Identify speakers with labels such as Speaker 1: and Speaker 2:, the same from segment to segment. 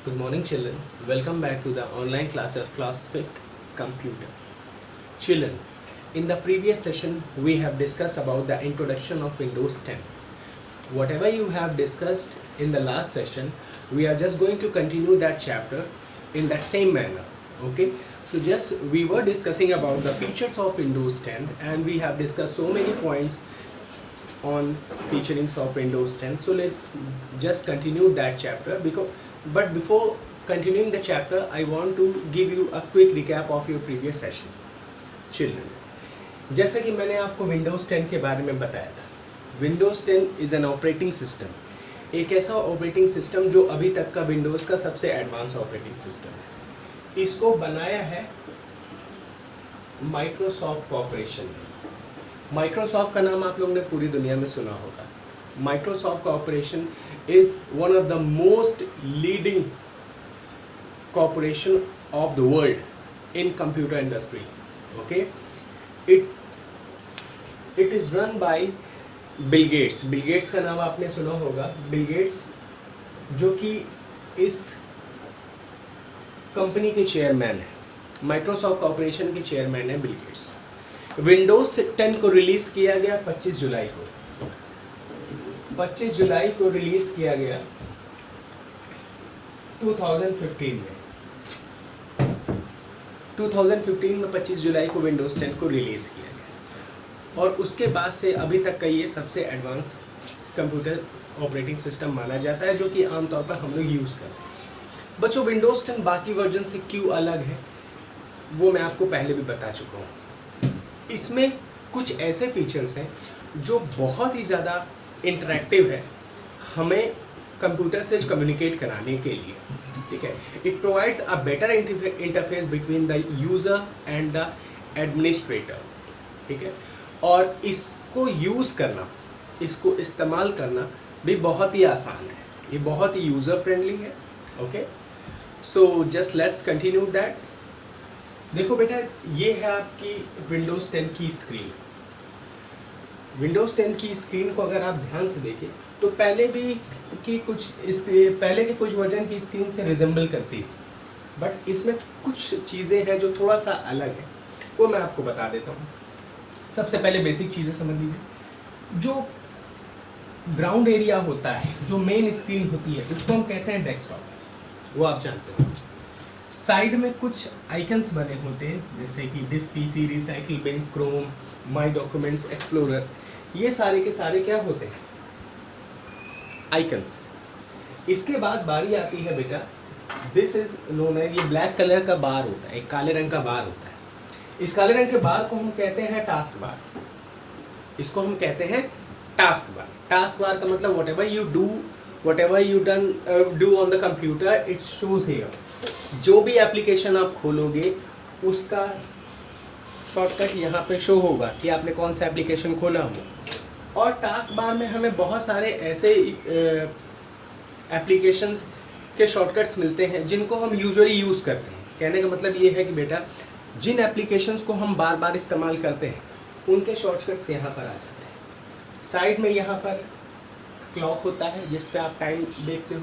Speaker 1: Good morning, children. Welcome back to the online class of class 5th computer. Children, in the previous session we have discussed about the introduction of Windows 10. Whatever you have discussed in the last session, we are just going to continue that chapter in that same manner. Okay, so just we were discussing about the features of Windows 10 and we have discussed so many points on featurings of Windows 10. So let's just continue that chapter. But before continuing the chapter, I want to give you a quick recap of your previous session. Children, जैसे कि मैंने आपको Windows 10 के बारे में बताया था, Windows 10 is an operating system, एक ऐसा ऑपरेटिंग सिस्टम जो अभी तक का विंडोज़ का सबसे एडवांस ऑपरेटिंग सिस्टम है। इसको बनाया है माइक्रोसॉफ्ट कॉर्पोरेशन ने। माइक्रोसॉफ्ट का नाम आप लोगों ने पूरी दुनिया में सुना होगा। Microsoft corporation is one of the most leading corporation of the world in computer industry. Okay, it is run by Bill Gates. Bill Gates का नाम आपने सुना होगा। Bill Gates जो कि इस कंपनी के चेयरमैन है, माइक्रोसॉफ्ट कॉर्पोरेशन के चेयरमैन है बिल गेट्स। विंडोज 10 को रिलीज किया गया 25 जुलाई को। 25 जुलाई को रिलीज किया गया 2015 में। 2015 में 25 जुलाई को विंडोज 10 को रिलीज किया गया और उसके बाद से अभी तक का ये सबसे एडवांस कंप्यूटर ऑपरेटिंग सिस्टम माना जाता है, जो कि आमतौर पर हम लोग यूज़ करते हैं। बच्चों, विंडोज 10 बाकी वर्जन से क्यों अलग है वो मैं आपको पहले भी बता चुका हूँ। इसमें कुछ ऐसे फीचर्स हैं जो बहुत ही ज़्यादा इंटरैक्टिव है हमें कंप्यूटर से कम्युनिकेट कराने के लिए। ठीक है, it provides a better interface between the user and the administrator. ठीक है, और इसको यूज़ करना, इसको इस्तेमाल करना भी बहुत ही आसान है, ये बहुत ही यूज़र फ्रेंडली है। Okay, so just let's continue that. देखो बेटा, ये है आपकी विंडोज़ 10 की स्क्रीन। विंडोज़ 10 की स्क्रीन को अगर आप ध्यान से देखें तो पहले के कुछ वर्जन की स्क्रीन से रिजेंबल करती है, बट इसमें कुछ चीज़ें हैं जो थोड़ा सा अलग है, वो मैं आपको बता देता हूँ। सबसे पहले बेसिक चीज़ें समझ लीजिए। जो ग्राउंड एरिया होता है, जो मेन स्क्रीन होती है, उसको हम कहते हैं डेस्कटॉप, वो आप जानते हो। साइड में कुछ आइकन्स बने होते हैं, जैसे कि this PC, recycle bin, Chrome, my documents, Explorer. ये सारे के सारे क्या होते हैं? आइकन्स। इसके बाद बारी आती है बेटा, दिस इज नोन है, ये ब्लैक कलर का बार होता है, एक काले रंग का बार होता है। इस काले रंग के बार को हम कहते हैं टास्क बार। इसको हम कहते हैं टास्क बार। टास्क बार का मतलब whatever you do on the computer, it shows here। जो भी एप्लीकेशन आप खोलोगे उसका शॉर्टकट यहाँ पे शो होगा कि आपने कौन सा एप्लीकेशन खोला हो। और टास्क बार में हमें बहुत सारे ऐसे एप्लीकेशंस के शॉर्टकट्स मिलते हैं जिनको हम यूजुअली यूज़ करते हैं। कहने का मतलब ये है कि बेटा, जिन एप्लीकेशंस को हम बार बार इस्तेमाल करते हैं उनके शॉर्टकट्स यहाँ पर आ जाते हैं। साइड में यहाँ पर क्लॉक होता है जिस पे आप टाइम देखते हो।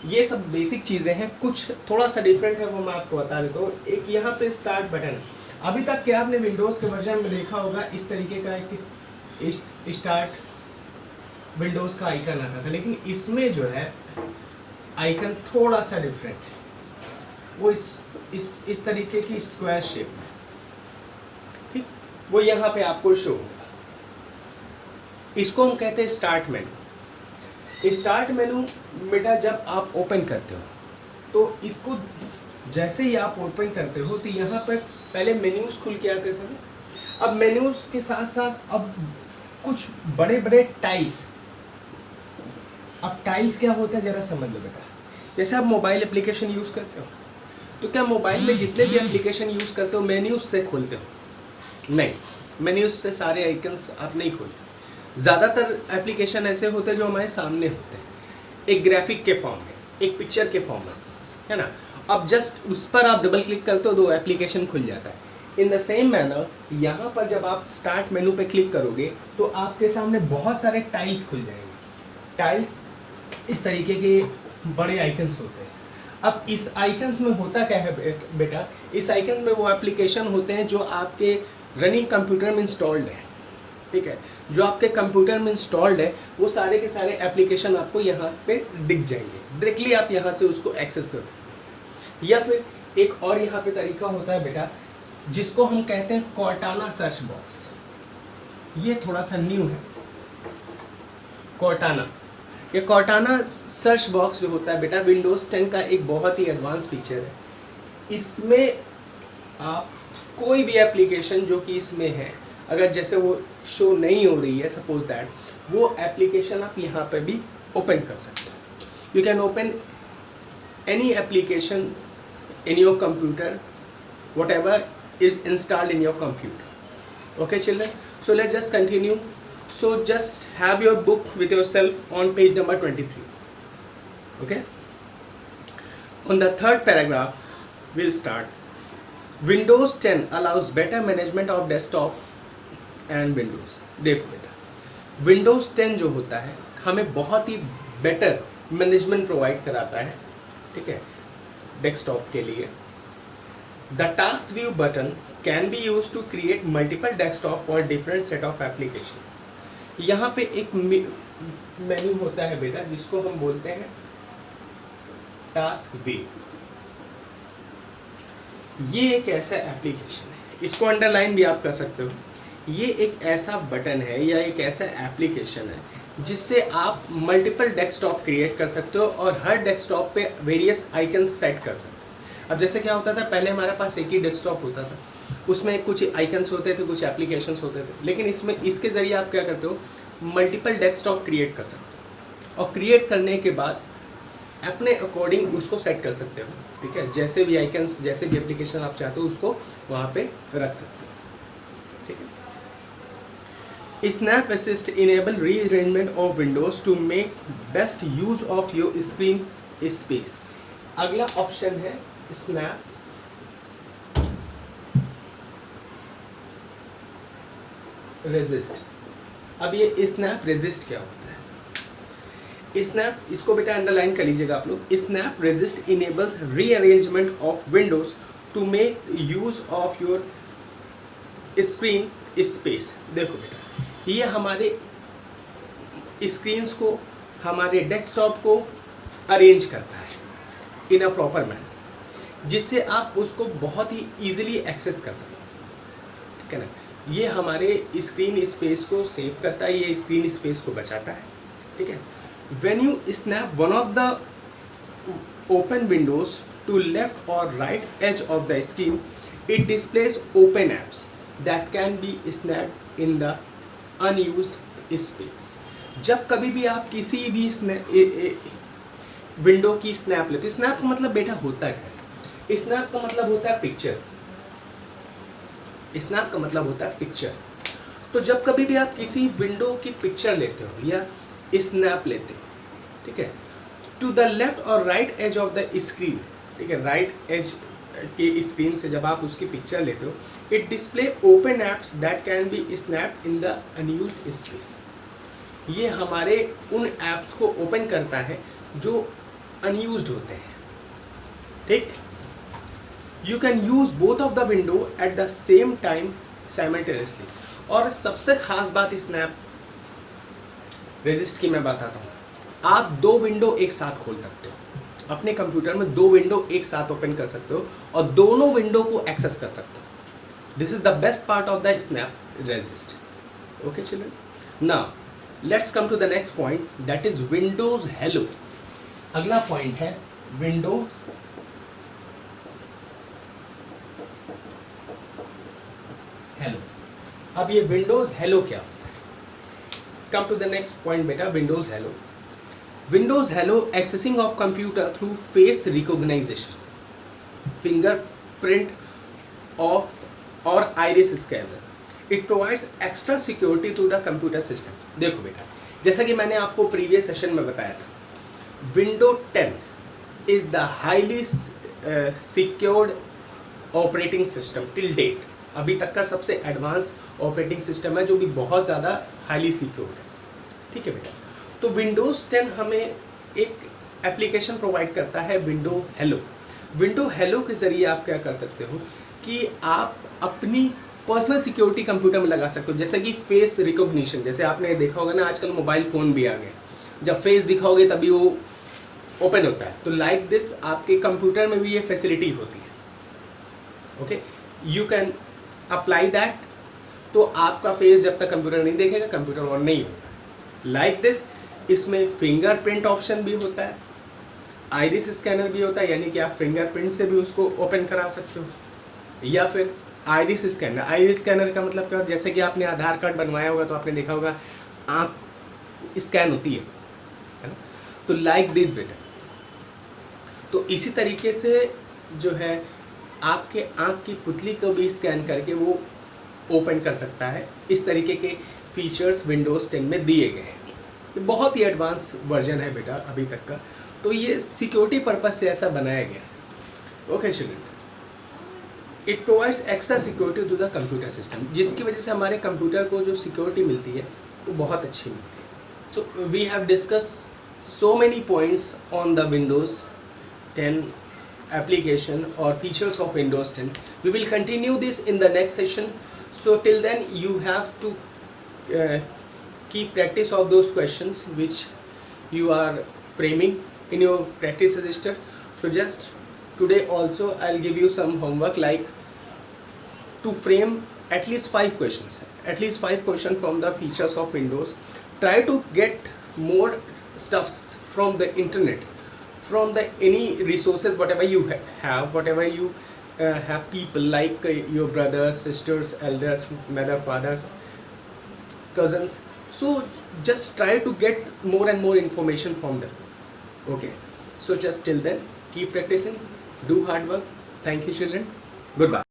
Speaker 1: ये सब बेसिक चीज़ें हैं। कुछ थोड़ा सा डिफरेंट है वो मैं आपको बता देता हूँ। एक यहाँ पे स्टार्ट बटन, अभी तक क्या आपने विंडोज़ के वर्जन में देखा होगा इस तरीके का एक स्टार्ट विंडोज़ का आइकन आता था, लेकिन इसमें जो है आइकन थोड़ा सा डिफरेंट है। वो इस तरीके की स्क्वायर शेप में, ठीक, वो यहाँ पे आपको शो होगा। इसको हम कहते हैं स्टार्ट मेनू। स्टार्ट मेनू बेटा जब आप ओपन करते हो तो इसको जैसे ही आप ओपन करते हो तो यहाँ पर पहले मेन्यूज़ खुल के आते थे ना। अब मेन्यूज़ के साथ साथ अब कुछ बड़े बड़े टाइल्स। अब टाइल्स क्या होता है ज़रा समझ लो बेटा। जैसे आप मोबाइल एप्लीकेशन यूज़ करते हो तो क्या मोबाइल में जितने भी एप्लीकेशन यूज़ करते हो मेन्यूज़ से खोलते हो? नहीं, मेन्यूज़ से सारे आइकन्स आप नहीं खोलते। ज़्यादातर एप्लीकेशन ऐसे होते हैं जो हमारे सामने होते हैं, एक ग्राफिक के फॉर्म में, एक पिक्चर के फॉर्म में, है ना। अब जस्ट उस पर आप डबल क्लिक करते हो तो एप्लीकेशन खुल जाता है। इन द सेम मैनर यहाँ पर जब आप स्टार्ट मेनू पे क्लिक करोगे तो आपके सामने बहुत सारे टाइल्स खुल जाएंगे। टाइल्स इस तरीके के बड़े आइकन्स होते हैं। अब इस आइकन्स में होता क्या है बेटा, इस आइकन में वो एप्लीकेशन होते हैं जो आपके रनिंग कंप्यूटर में इंस्टॉल्ड है, ठीक है, जो आपके कंप्यूटर में इंस्टॉल्ड है वो सारे के सारे एप्लीकेशन आपको यहाँ पे दिख जाएंगे, डायरेक्टली आप यहाँ से उसको एक्सेस कर सकते हैं। या फिर एक और यहाँ पे तरीका होता है बेटा जिसको हम कहते हैं कॉर्टाना सर्च बॉक्स, ये थोड़ा सा न्यू है कॉर्टाना। ये कॉर्टाना सर्च बॉक्स जो होता है बेटा विंडोज़ 10 का एक बहुत ही एडवांस फीचर है। इसमें आप कोई भी एप्लीकेशन जो कि इसमें है, अगर जैसे वो शो नहीं हो रही है सपोज दैट, वो एप्लीकेशन आप यहाँ पे भी ओपन कर सकते हो। You can open any application in your computer whatever is installed in your computer. Okay children, so let's just continue. So just have your book with yourself on page number 23. Okay, on the third paragraph we'll start. Windows 10 allows better management of desktop and Windows. देखो बेटा Windows 10 जो होता है हमें बहुत ही better management provide कराता है, ठीक है, डेस्कटॉप के लिए। The task view button can be used to create multiple desktop for different set of application. यहाँ पे एक मेन्यू होता है बेटा जिसको हम बोलते हैं टास्क व्यू। ये एक ऐसा एप्लीकेशन है, इसको अंडरलाइन भी आप कर सकते हो। ये एक ऐसा बटन है या एक ऐसा एप्लीकेशन है जिससे आप मल्टीपल डेस्कटॉप क्रिएट कर सकते हो और हर डेस्कटॉप पे वेरियस आइकन सेट कर सकते हो। अब जैसे क्या होता था, पहले हमारे पास एक ही डेस्कटॉप होता था, उसमें कुछ आइकन्स होते थे, कुछ एप्लीकेशंस होते थे, लेकिन इसमें इसके ज़रिए आप क्या करते हो, मल्टीपल डेस्कटॉप क्रिएट कर सकते हो और क्रिएट करने के बाद अपने अकॉर्डिंग उसको सेट कर सकते हो, ठीक है, जैसे भी आइकन्स, जैसे भी एप्लीकेशन आप चाहते हो उसको वहाँ पे रख सकते हो, ठीक है। Snap assist enable rearrangement of windows to make best use of your screen space. अगला ऑप्शन है स्नैप रेजिस्ट। अब ये स्नैप रेजिस्ट क्या होता है? स्नैप, इसको बेटा अंडरलाइन कर लीजिएगा आप लोग। Snap resist enables rearrangement of windows to make use of your screen space. देखो बेटा ये हमारे स्क्रीन्स को, हमारे डेस्कटॉप को अरेंज करता है इन अ प्रॉपर मैनर, जिससे आप उसको बहुत ही ईजिली एक्सेस कर सकते हो, ठीक है ना। ये हमारे स्क्रीन स्पेस को सेव करता है, ये स्क्रीन स्पेस को बचाता है, ठीक है। When you snap one of the open windows to left और right edge of the screen, it displays open apps that can be snapped in the unused space. जब कभी भी आप किसी भी विंडो की स्नैप लेते, स्नैप का मतलब बेटा होता क्या है? स्नैप का मतलब होता है पिक्चर, स्नैप का मतलब होता है पिक्चर। तो जब कभी भी आप किसी विंडो की पिक्चर लेते हो या स्नैप लेते हो, ठीक है, टू द लेफ्ट और right edge of the screen, ठीक है, राइट एज के स्क्रीन से जब आप उसकी पिक्चर लेते हो, it display open apps that can be snapped in the unused space. ये हमारे उन एप्स को ओपन करता है जो अनयूज्ड होते हैं, ठीक। You can use both of the window at the same time simultaneously. और सबसे खास बात स्नैप रेजिस्ट की मैं बताता हूँ, आप दो विंडो एक साथ खोल सकते हो अपने कंप्यूटर में, दो विंडो एक साथ ओपन कर सकते हो और दोनों विंडो को एक्सेस कर सकते हो। This is the best part of the snap assist. Okay children, now let's come to the next point, that is Windows Hello. अगला पॉइंट है विंडो हेलो। अब ये विंडोज हेलो क्या होता है? Come to the next point बेटा, Windows Hello. Windows Hello accessing of computer through face recognization, fingerprint of और iris scanner. It provides extra security to the computer system. देखो बेटा, जैसा कि मैंने आपको प्रीवियस सेशन में बताया था, window 10 is the highly secured operating system till date. अभी तक का सबसे एडवांस ऑपरेटिंग सिस्टम है जो भी बहुत ज़्यादा हाईली सिक्योर्ड है, ठीक है बेटा। तो विंडोज़ 10 हमें एक एप्लीकेशन प्रोवाइड करता है विंडो हेलो। विंडो हेलो के ज़रिए आप क्या कर सकते हो कि आप अपनी पर्सनल सिक्योरिटी कंप्यूटर में लगा सकते हो, जैसे कि फेस रिकॉग्निशन। जैसे आपने देखा होगा ना, आजकल मोबाइल फ़ोन भी आ गए, जब फेस दिखाओगे तभी वो ओपन होता है। तो लाइक दिस आपके कंप्यूटर में भी ये फैसिलिटी होती है। Okay, you can apply that. तो आपका फेस जब तक कंप्यूटर नहीं देखेगा, कंप्यूटर ऑन नहीं होता। लाइक दिस, इसमें फिंगरप्रिंट ऑप्शन भी होता है, आइरिस स्कैनर भी होता है, यानी कि आप फिंगरप्रिंट से भी उसको ओपन करा सकते हो। या फिर आइरिस स्कैनर। आइरिस स्कैनर का मतलब क्या होता है, जैसे कि आपने आधार कार्ड बनवाया होगा तो आपने देखा होगा आँख स्कैन होती है ना। तो लाइक दिस बेटा, तो इसी तरीके से जो है आपके आँख की पुतली को भी स्कैन करके वो ओपन कर सकता है। इस तरीके के फीचर्स विंडोज़ 10 में दिए गए हैं। ये बहुत ही एडवांस वर्जन है बेटा अभी तक का, तो ये सिक्योरिटी पर्पज से ऐसा बनाया गया। Okay children, it provides extra security to the computer system, जिसकी वजह से हमारे कंप्यूटर को जो सिक्योरिटी मिलती है वो बहुत अच्छी मिलती है। So we have discussed so many points on the Windows 10 application or features of Windows 10. We will continue this in the next session. So till then you have to keep practice of those questions which you are framing in your practice register. So just today also I'll give you some homework, like to frame at least 5 questions, from the features of Windows. Try to get more stuffs from the internet, from the any resources, whatever you have, whatever you have people like your brothers, sisters, elders, mother, fathers, cousins. So just try to get more and more information from them. Okay, so just till then keep practicing, do hard work. Thank you children, goodbye.